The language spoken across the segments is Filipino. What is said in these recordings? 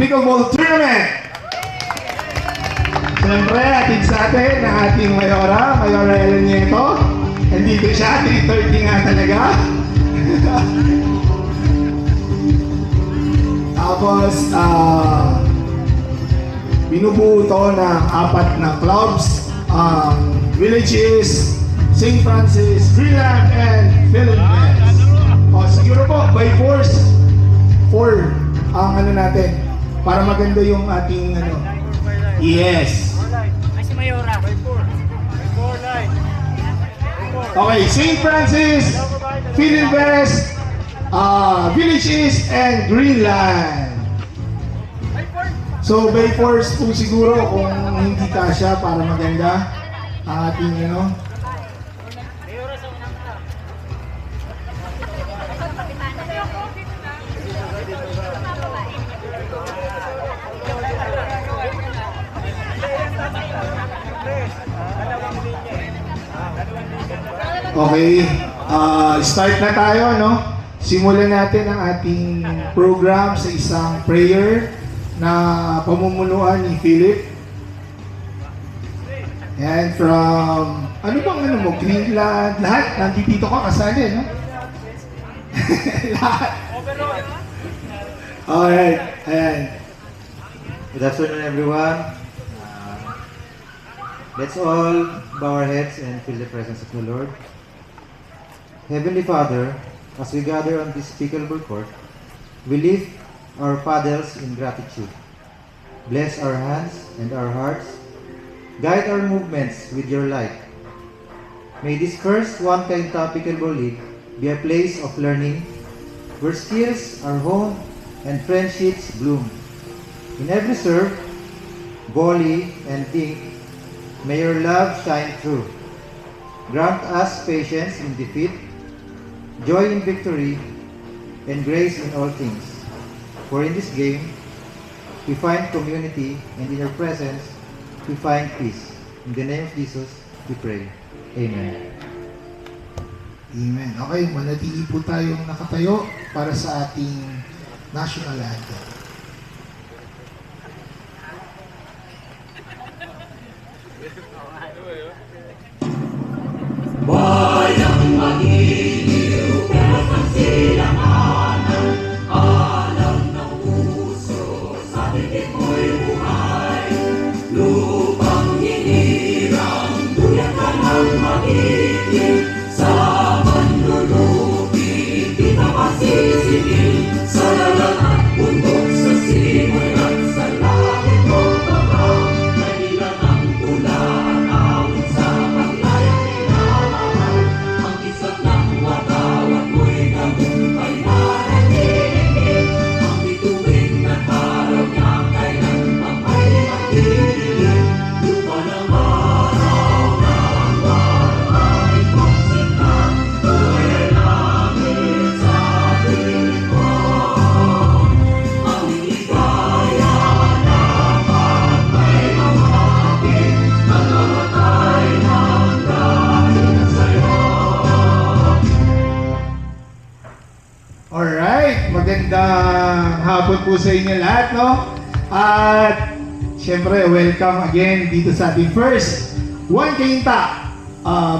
Pickleball Tournament. Siyempre, atin sa atin ang ating Mayora Ellen Nieto. Nandito siya, 3:30 nga talaga. Tapos, binubuo ito ng 4 na clubs. Villages, St. Francis, Greenland, and Philippines. Siguro po, by force, 4 ang ano natin, para maganda yung ating ano. Yes. Ay, si Mayora. By 4 line. Okay, St. Francis, Philippines, Villages, and Greenland. So, by force po siguro kung hindi kasya para maganda ang ating ano. Okay, start na tayo, no? Simulan natin ang ating program sa isang prayer na pamumunuan ni Philip. And from, ano bang ano mo, Greenland, lahat, nandito ka kasali, no? Lahat. Alright, ayan. Good afternoon, everyone. Let's all bow our heads and feel the presence of the Lord. Heavenly Father, as we gather on this pickleball court, we lift our paddles in gratitude. Bless our hands and our hearts. Guide our movements with your light. May this first One Kainta Pickleball League be a place of learning, where skills are honed and friendships bloom. In every serve, volley, and dink, may your love shine through. Grant us patience in defeat, joy in victory, and grace in all things. For in this game, we find community, and in your presence, we find peace. In the name of Jesus, we pray. Amen. Amen. Okay, manatili po tayong nakatayo para sa ating national anthem. Bayang magiliw, pero sa silanganan, alam ng puso, sa dibdib mo'y buhay. Lupang hinirang, duyan ka ng magiliw, sa manlulubi, di ka masisingil, sa lalat at bundok, sa simoy at sa langit o baba, kailan ang tula at awit sa paglayang minamahal, ang isang ng watawat mo'y tagumpay na nagdiligid, ang bituin at araw niya kailan pang may magdilig, lupa ng araw ng maraming pagsikat, buhay ay langit sa piling ko, ang ligaya dapat may mamahagin, nagamatay ng dahil sa'yo. Alright, magandang hapon po sa inyo lahat, no? At syempre, welcome again dito sa ating first One Kainta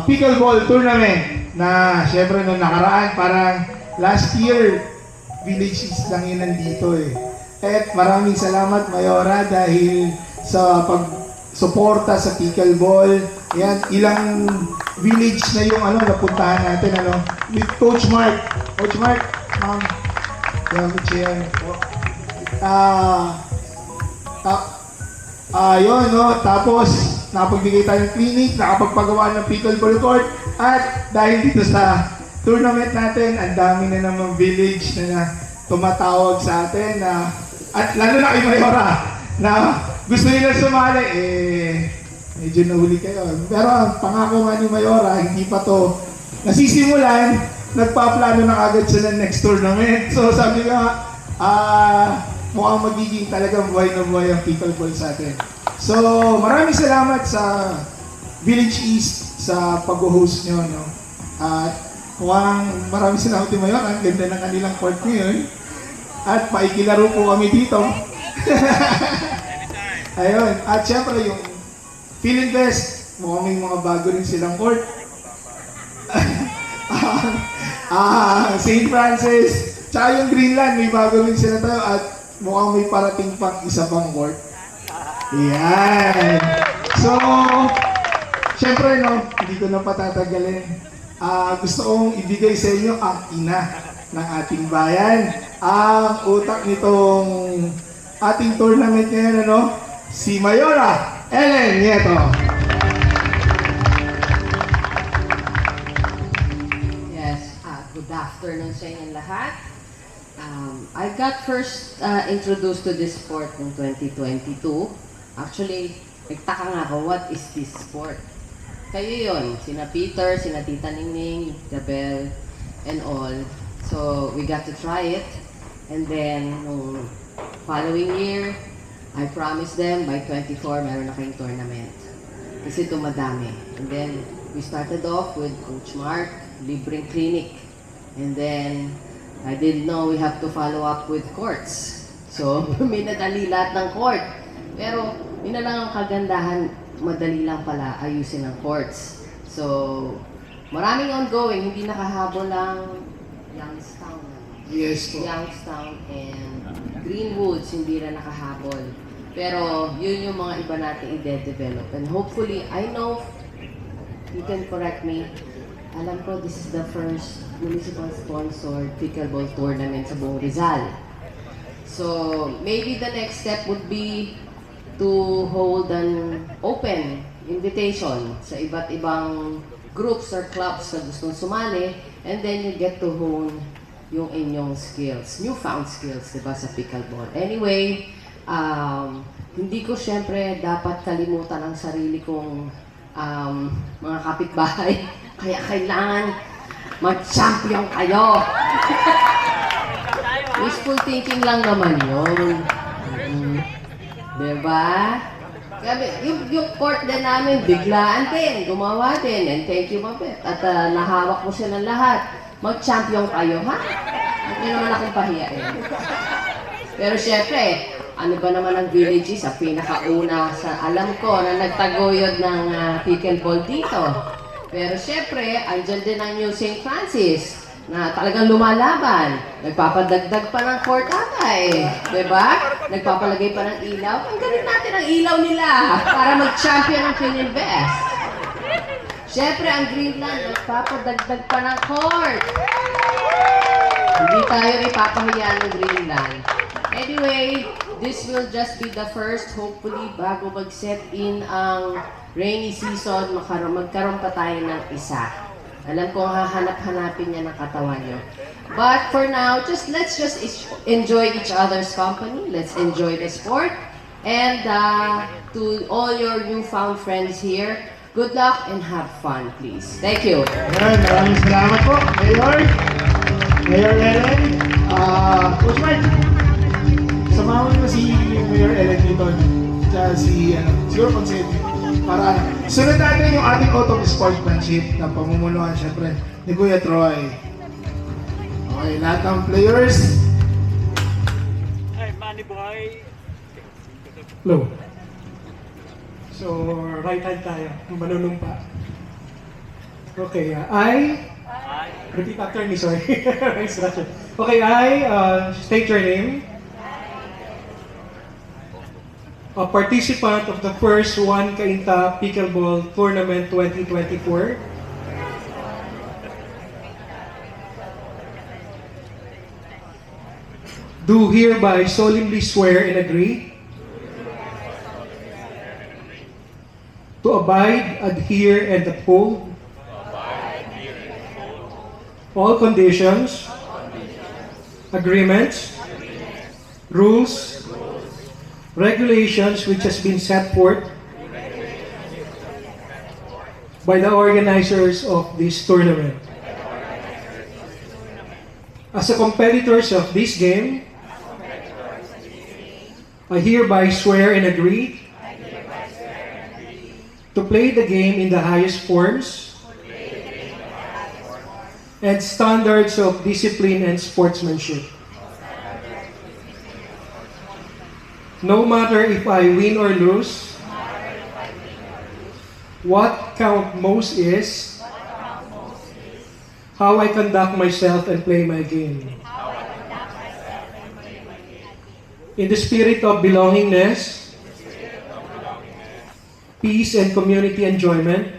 Pickleball Tournament na syempre nung nakaraan, parang last year, villages lang yun nandito eh. At maraming salamat, Mayora, dahil sa pag-suporta sa pickleball. Yan, ilang village na yung ano, napuntahan natin, ano, with Coach Mark. Coach Mark, gamit siya yan. Yun, no? Tapos, nakapagbigay tayo ng clinic, nakapagpagawa ng pickleball court, at dahil dito sa tournament natin, ang dami na namang village na tumatawag sa atin, na, at lalo na kay Mayora, na gusto nila sumali, medyo nahuli kayo. Pero ang pangako nga ni Mayora, hindi pa to nasisimulan, nagpaplano na agad sila next tournament. So sabi ko nga, mukhang magiging talagang buhay na buhay ang pickleball sa atin. So maraming salamat sa Village East sa pag-host nyo. No? At mukhang maraming salamat ni Mayora, ang ganda ng kanilang court ngayon. At maikilaro po kami dito. Ayun. At syempre yung Philinvest, mukhang may mga bago rin silang court. St. Francis, tsaka yung Greenland, may bago rin sila tayo at mukhang may parating pang isa pang court. Yan. So, syempre no, hindi ko na patatagalin. Gusto kong ibigay sa inyo ang ina ng ating bayan. Ang utak nitong ating tournament ngayon, ano? Si Mayora Ellen Nieto. Yes, good afternoon sa inyong lahat. I got first introduced to this sport in 2022. Actually, nagtaka nga ako, what is this sport? Kayo yun, sina Peter, sina Tita Ningning, Gabel, and all. So, we got to try it. And then, nung following year, I promised them by 24, meron na kayong tournament. Kasi tumadami. And then, we started off with Coach Mark, libreng clinic. And then, I didn't know we have to follow up with courts. So, minadali lahat ng court. Pero, yun na lang ang kagandahan, madali lang pala ayusin ang courts. So, maraming ongoing, hindi nakahabol lang Youngstown. Yes po. Youngstown and Greenwoods, hindi na nakahabol. Pero, yun yung mga iba natin i-develop. And hopefully, I know, you can correct me, alam ko this is the first municipal sponsored pickleball tournament sa buong Rizal. So, maybe the next step would be to hold an open invitation sa iba't ibang groups or clubs na gustong sumali, and then you get to hone yung inyong skills, newfound skills, diba, sa pickleball. Anyway, hindi ko syempre dapat kalimutan ang sarili kong mga kapitbahay, kaya kailangan mag-champion kayo. Wishful thinking lang naman yun. Diba? Sabi, yung court din namin, biglaan din, gumawa din, and thank you, Mabet. At nahawak mo siya ng lahat. Mag-champion kayo, ha? Hindi naman akong pahiyain. Pero syempre, ano ba naman ang village sa pinakauna sa alam ko na nagtaguyod ng pickleball dito. Pero syempre, andyan din ang New St. Francis na talagang lumalaban. Nagpapadagdag pa ng court ata eh. Diba? Nagpapalagay pa ng ilaw. Ang galing natin ang ilaw nila para mag-champion ng Philinvest. Syempre, ang Greenland, nagpapadagdag pa ng court. Hindi tayo ipapahiya ng Greenland. Anyway, this will just be the first, hopefully, bago mag-set in ang rainy season, magkaroon pa tayo ng isa. Alam ko, hahanap-hanapin niya ng katawan nyo. But for now, let's just enjoy each other's company. Let's enjoy the sport. And to all your newfound friends here, good luck and have fun, please. Thank you. Ayan, maraming salamat po, Mayor Ellen. Coach Mark, samahan mo si Mayor Ellen dito. Tsaka si, siguro Concetti. Para, sunod natin yung ating auto sportsmanship na pamumunuan, syempre, ni Kuya Troy. Okay, lahat ng players. Ay, Manny Buhay. Low. So, right hand tayo, manunumpa. Okay, repeat after me, sorry. Instruction. Okay, state your name. A participant of the first One Cainta Pickleball Tournament 2024. Do hereby solemnly swear and agree to abide, adhere, and uphold all conditions, agreements, rules, regulations which has been set forth by the organizers of this tournament. As a competitors of this game, I hereby swear and agree to play the game in the highest forms and standards of discipline and sportsmanship. No matter if I win or lose, what count most is how I conduct myself and play my game. In the spirit of belongingness, peace and community enjoyment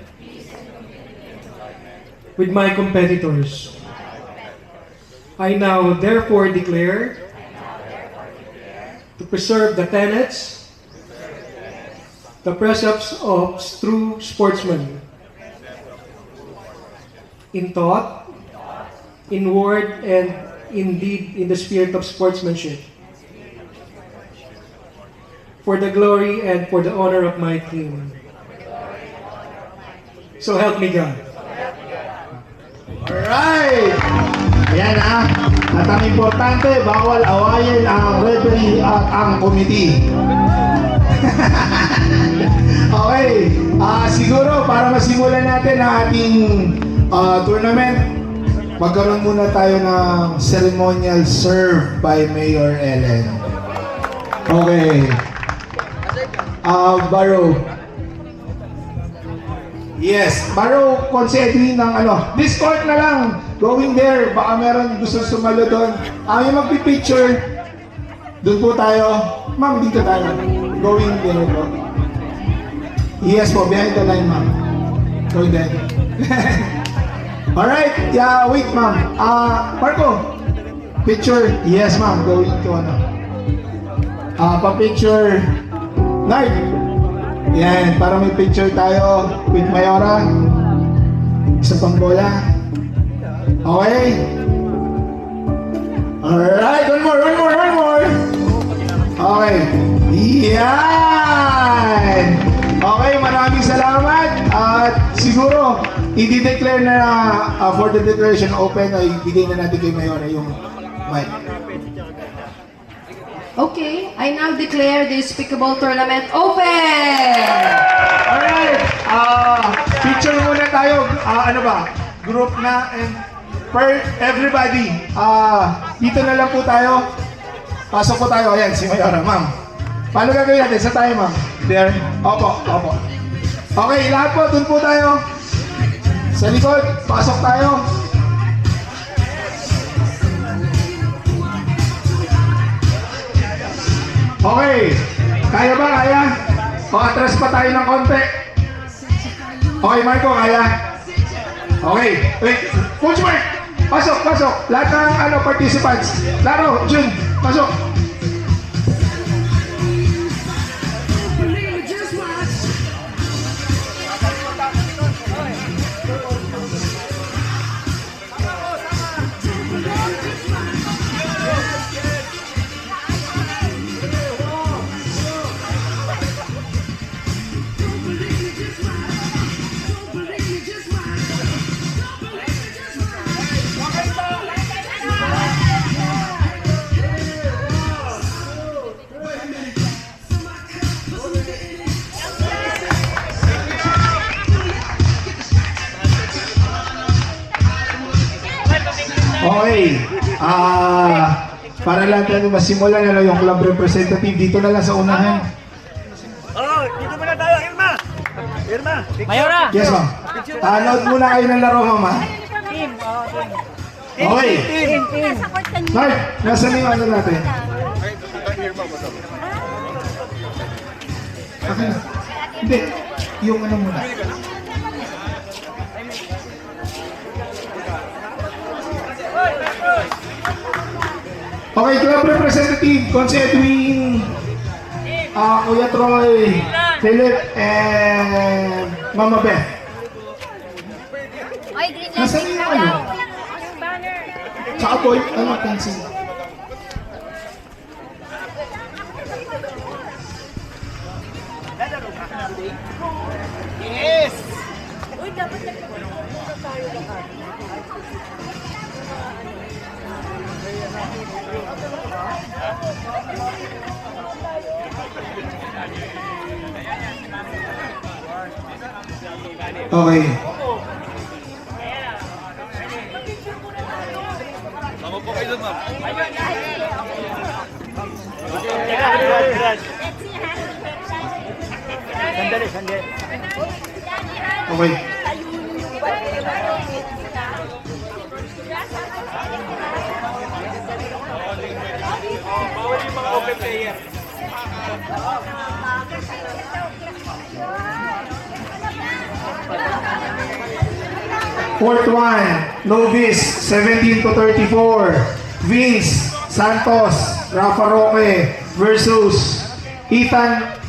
with my competitors. I now therefore declare to preserve the tenets, the precepts of true sportsmen in thought, in word, and in deed in the spirit of sportsmanship, for the glory and for the honor of my team. So help me God. Alright! Ayan ha. At ang importante, bawal awayin ang referee at ang committee. Okay. Siguro para masimulan natin ang ating tournament, magkaroon muna tayo ng ceremonial serve by Mayor Ellen. Okay. Baro. Yes, Baro, considering ng this court na lang, going there, baka meron gusto sumalo doon. Yung magpipicture, doon po tayo. Ma'am, dito tayo. Going there po. Yes po, behind the line, ma'am. Going there. Alright, yeah, wait, ma'am. Marco, picture. Yes, ma'am, going to pa-picture. Nard. Yan, para may picture tayo with Mayora. Isa pang bola. Okay. Alright, one more. Okay. Yan! Okay, maraming salamat. At siguro, i-declare na for the declaration open, ay ibigay na natin kay Mayora yung mic. Okay, I now declare this pickleball tournament open! Alright, picture muna tayo. Ano ba? Group na and per everybody. Dito na lang po tayo. Pasok po tayo. Ayan, si Mayora, ma'am. Paano gagawin natin? Sa tayo, ma'am? There? Opo. Okay, lahat po. Dun po tayo. Sa likod, pasok tayo. Okay. Kaya ba? Kaya? O atras pa tayo ng konti. Okay, Marco, kaya? Okay. Wait. Coach Mark! Pasok. Lahat ng participants. Laro, Jun, pasok. Okay. Para lang tayo masimulan yung club representative dito na lang sa unahan. Dito muna tayo, Irma. Mayora! Yes, ma'am. Load muna kayo ng laro, ma'am. Okay. Mark, nasaan yung ano natin? Okay na. Hindi. Yung ano muna. Okay, club representative, Conce Edwin, Kuya Troy, Philip, and Mama Beth. Oy, green light Nasaan yung ano? Yung banner. Tsaka boy, pencil. Yes! Uy, dapat nagpapalito tayo lahat. Okay. Teka, Sandali, sandali. Okay. Bawal yung mga open player. Fourth one, Novice, 17 to 34. Vince Santos, Rafa Roque versus Ethan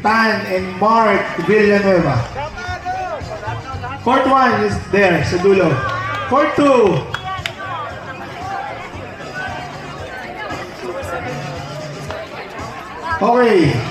Tan and Mark Villanueva. Fourth one is there sa dulo. Fourth two. Okay.